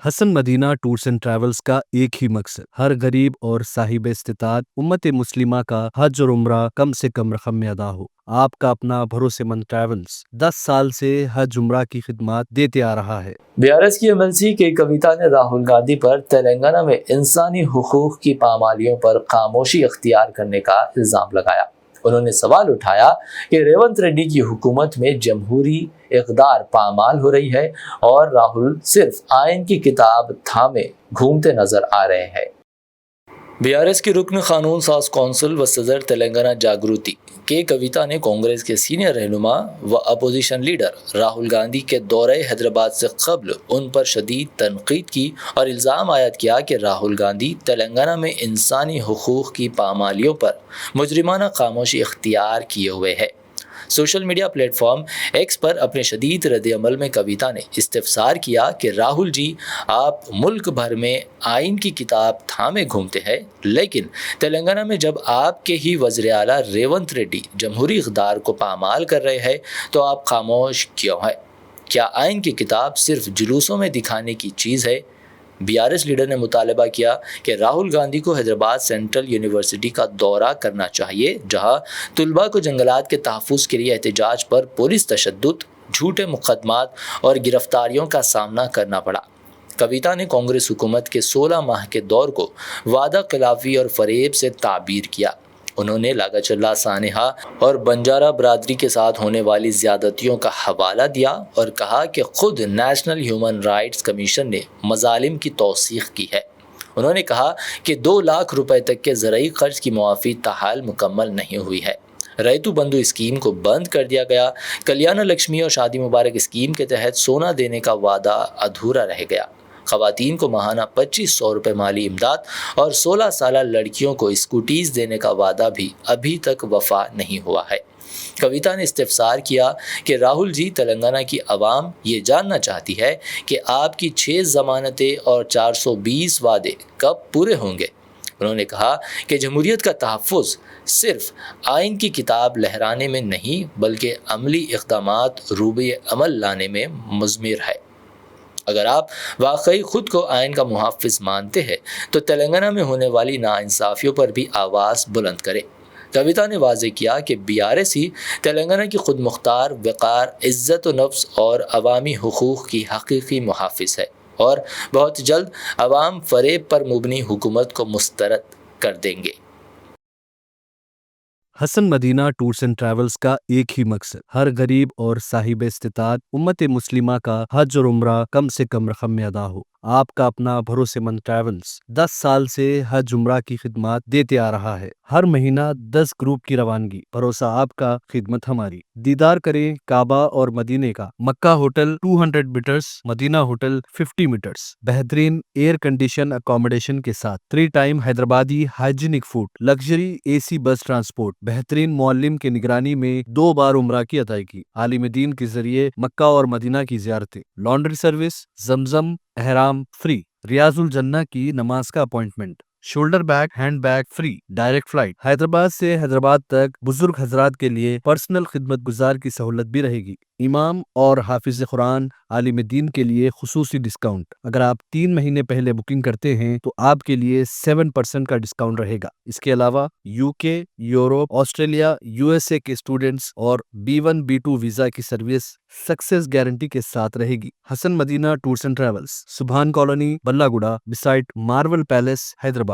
Hasan Madina tours and travels का एक ही मकसद हर गरीब और साहिब इस्तिताअत उम्मत मुस्लिमा का हज और उम्रा कम से कम रकम में अदा हो। आपका अपना भरोसेमंद ट्रैवल्स 10 साल से हज उम्रा की खिदमत देते आ रहा है। बीआरएस की एमएलसी के कविता ने राहुल गांधी पर तेलंगाना में इंसानी हुकूक की पामालियों पर खामोशी अख्तियार करने का इल्जाम लगाया। उन्होंने सवाल उठाया कि रेवंत रेड्डी की हुकूमत में जमहूरी इक़दार पामाल हो रही है और राहुल सिर्फ आइन की किताब थामे घूमते नजर आ रहे हैं। बीआरएस की रुकन कानून साज कौंसिल व सदर तेलंगाना जागृति के कविता ने कांग्रेस के सीनियर रहनुमा व अपोजिशन लीडर राहुल गांधी के दौरे हैदराबाद से कबल उन पर शदीद तनकीद की और इल्ज़ाम आयद किया कि राहुल गांधी तेलंगाना में इंसानी हुकूक की पामालियों पर मुजरिमाना खामोशी इख्तियार किए हुए है। सोशल मीडिया प्लेटफॉर्म एक्स पर अपने शदीद रद्द-ए-अमल में कविता ने इस्तिफसार किया कि राहुल जी, आप मुल्क भर में आइन की किताब थामे घूमते हैं, लेकिन तेलंगाना में जब आपके ही वज़ीर आला रेवंत रेड्डी जमहूरी इक़दार को पामाल कर रहे हैं तो आप खामोश क्यों हैं? क्या आइन की किताब सिर्फ जुलूसों में दिखाने की चीज़ है? बीआरएस लीडर ने मुतालबा किया कि राहुल गांधी को हैदराबाद सेंट्रल यूनिवर्सिटी का दौरा करना चाहिए, जहां तुलबा को जंगलात के तहफ़्फ़ुज़ के लिए एहतजाज पर पुलिस तशद्दुद, झूठे मुकदमात और गिरफ्तारियों का सामना करना पड़ा। कविता ने कांग्रेस हुकूमत के 16 माह के दौर को वादा खिलाफी और फरेब से ताबीर किया। उन्होंने लागाचल्ला, सानेहा और बंजारा बरादरी के साथ होने वाली ज़्यादतियों का हवाला दिया और कहा कि खुद नेशनल ह्यूमन राइट्स कमीशन ने मजालिम की तौसीक़ की है। उन्होंने कहा कि 2 लाख रुपए तक के ज़रई खर्च की मुआफ़ी ताहाल मुकम्मल नहीं हुई है। रैतु बंधु स्कीम को बंद कर दिया गया। कल्याण लक्ष्मी और शादी मुबारक स्कीम के तहत सोना देने का वादा अधूरा रह गया। ख़वातीन को माहाना 2500 रुपये माली इमदाद और 16 साला लड़कियों को स्कूटीज़ देने का वादा भी अभी तक वफा नहीं हुआ है। कविता ने इस्तिफसार किया कि राहुल जी, तेलंगाना की आवाम ये जानना चाहती है कि आपकी 6 ज़मानतें और 420 वादे कब पूरे होंगे। उन्होंने कहा कि जमहूरियत का तहफ़्फ़ुज़ सिर्फ आइन की किताब लहराने में नहीं बल्कि अमली इक़दामात रूबे अमल लाने में मुज़मिर है। अगर आप वाकई खुद को आइन का मुहाफ़िज़ मानते हैं तो तेलंगाना में होने वाली नाइंसाफ़ियों पर भी आवाज़ बुलंद करें। कविता ने वाज़ेह किया कि बीआरएस ही तेलंगाना की खुद मुख्तार, वक़ार, इज़्ज़त व नफ्स और अवामी हुकूक़ की हकीकी मुहाफ़िज़ है और बहुत जल्द अवाम फ़रेब पर मुबनी हुकूमत को मुस्तरद कर देंगे। Hasan Madina tours and travels का एक ही मकसद हर गरीब और साहिब इस्तिताअत उम्मत मुस्लिमा का हज और उम्रा कम से कम रकम में अदा हो। आपका अपना भरोसेमंद ट्रैवल्स 10 साल से हज उम्रा की खिदमत देते आ रहा है। हर महीना 10 ग्रुप की रवानगी, भरोसा आपका, खिदमत हमारी। दीदार करें काबा और मदीने का। Makkah hotel 200 metres, Madina hotel 50 metres, बेहतरीन एयर कंडीशन अकोमोडेशन के साथ 3 time Hyderabadi hygienic food, luxury AC bus transport, बेहतरीन मुअल्लिम के निगरानी में 2 बार उम्रा की अदायगी, आलिम दीन के जरिए मक्का और मदीना की ज़ियारतें, लॉन्ड्री सर्विस, जमजम एहराम फ्री, रियाजुल जन्ना की नमाज का appointment, shoulder bag hand bag free, direct flight, Hyderabad से हैदराबाद तक बुजुर्ग हजरात के लिए पर्सनल खिदमत गुजार की सहूलत भी रहेगी। इमाम और हाफिज कुरान आलिम दीन के लिए खुसूसी डिस्काउंट। अगर आप 3 महीने पहले बुकिंग करते हैं तो आपके लिए 7% का डिस्काउंट रहेगा। इसके अलावा यूके, यूरोप, ऑस्ट्रेलिया, यूएसए के स्टूडेंट्स और B1 B2 वीजा की सर्विस सक्सेस गारंटी के साथ रहेगी। Hasan Madina tours and travels, Subhan colony, Ballaguda, beside marvel palace, Hyderabad.